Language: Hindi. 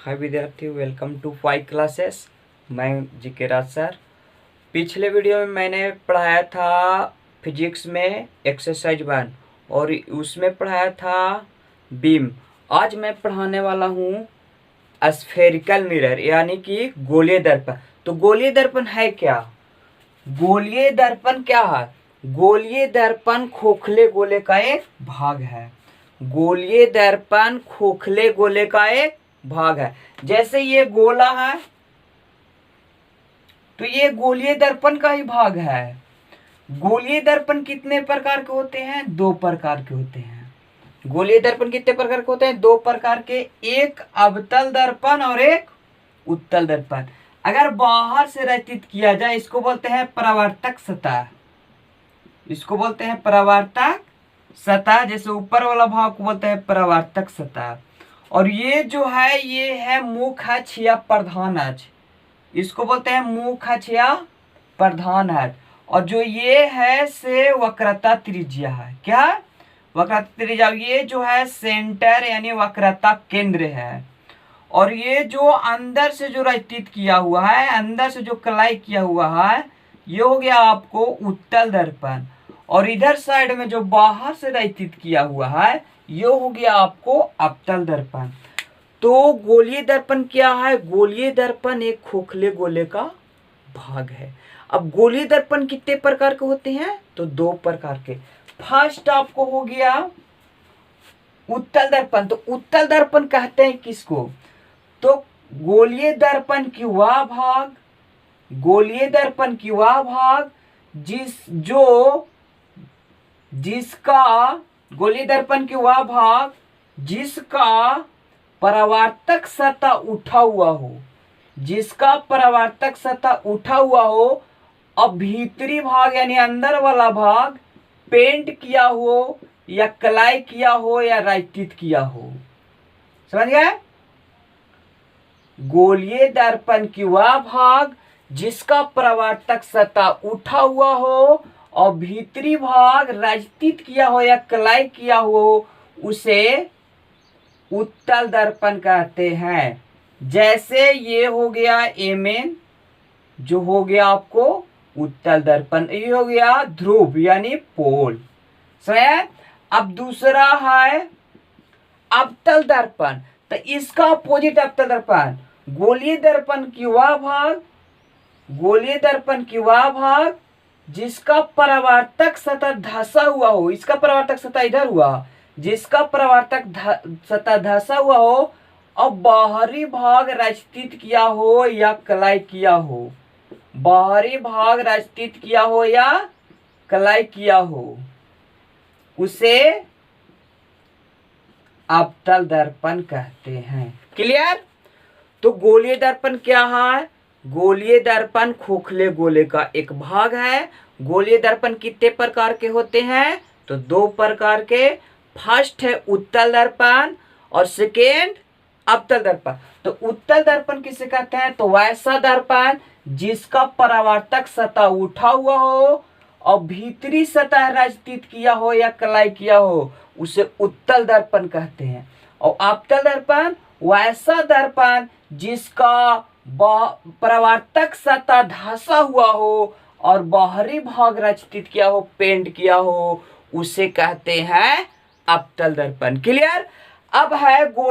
हाय विद्यार्थी, वेलकम टू 5 क्लासेस। मैं जीके राज सर। पिछले वीडियो में मैंने पढ़ाया था फिजिक्स में एक्सरसाइज 1 और उसमें पढ़ाया था बीम। आज मैं पढ़ाने वाला हूँ स्फेरिकल मिरर यानी कि गोलीय दर्पण। तो गोलीय दर्पण है क्या? गोलीय दर्पण क्या है? गोलीय दर्पण खोखले गोले का एक भाग है। गोलीय दर्पण खोखले गोले का एक भाग है। जैसे ये गोला है तो ये गोलीय दर्पण का ही भाग है। गोलीय दर्पण कितने प्रकार के होते हैं? 2 प्रकार के होते हैं। गोलीय दर्पण कितने प्रकार के होते हैं? 2 प्रकार के, एक अवतल दर्पण और एक उत्तल दर्पण। अगर बाहर से रचित किया जाए इसको बोलते हैं परावर्तक सतह। इसको बोलते हैं परावर्तक सतह। जैसे ऊपर वाला भाग को बोलते हैं परावर्तक सतह। और ये जो है ये है मुख अक्ष या प्रधान अक्ष। इसको बोलते हैं मुख अक्ष या प्रधान अक्ष। और जो ये है से वक्रता त्रिज्या है। क्या? वक्रता त्रिज्या। ये जो है सेंटर यानी वक्रता केंद्र है। और ये जो अंदर से जो रचित किया हुआ है, अंदर से जो कलाई किया हुआ है, ये हो गया आपको उत्तल दर्पण। और इधर साइड में जो बाहर से रचित किया हुआ है ये हो गया आपको अवतल दर्पण। तो गोलीय दर्पण क्या है? गोलीय दर्पण एक खोखले गोले का भाग है। अब गोलीय दर्पण कितने प्रकार के होते हैं? तो 2 प्रकार के। फर्स्ट आपको हो गया उत्तल दर्पण। तो उत्तल दर्पण कहते हैं किसको? तो गोलीय दर्पण की वह भाग, गोलीय दर्पण की वह भाग जिसका गोलीय दर्पण की वह भाग जिसका परावर्तक सतह उठा हुआ हो, जिसका परावर्तक सतह उठा हुआ हो और भीतरी भाग यानी अंदर वाला भाग पेंट किया हो या कलाई किया हो या रचित किया हो। समझ गए? गोलीय दर्पण की वह भाग जिसका परावर्तक सतह उठा हुआ हो और भीतरी भाग रचित किया हो या कलाई किया हो उसे उत्तल दर्पण कहते हैं। जैसे ये हो गया एमेन, जो हो गया आपको उत्तल दर्पण। ये हो गया ध्रुव यानी पोल। समझ? अब दूसरा है अवतल दर्पण। तो इसका अपोजिट अवतल दर्पण। गोलीय दर्पण की वह भाग, गोलीय दर्पण की वह भाग जिसका परावर्तक सतह धंसा हुआ हो, इसका परावर्तक सतह इधर हुआ, जिसका परावर्तक सतह धंसा हुआ हो और बाहरी भाग रचित किया हो या कलाई किया हो, बाहरी भाग रचित किया हो या कलाई किया हो, उसे अवतल दर्पण कहते हैं। क्लियर? तो गोलीय दर्पण क्या है? गोलीय दर्पण खोखले गोले का एक भाग है। गोलीय दर्पण कितने प्रकार के होते हैं? तो 2 प्रकार के। फर्स्ट है उत्तल दर्पण और सेकेंड अवतल दर्पण। तो उत्तल दर्पण किसे कहते हैं? तो वैसा दर्पण जिसका परावर्तक सतह उठा हुआ हो और भीतरी सतह रचित किया हो या कलाई किया हो उसे उत्तल दर्पण कहते हैं। और अवतल दर्पण वैसा दर्पण जिसका परावर्तक सतह धंसा हुआ हो और बाहरी भाग रचित किया हो, पेंट किया हो, उसे कहते हैं अवतल दर्पण। क्लियर? अब है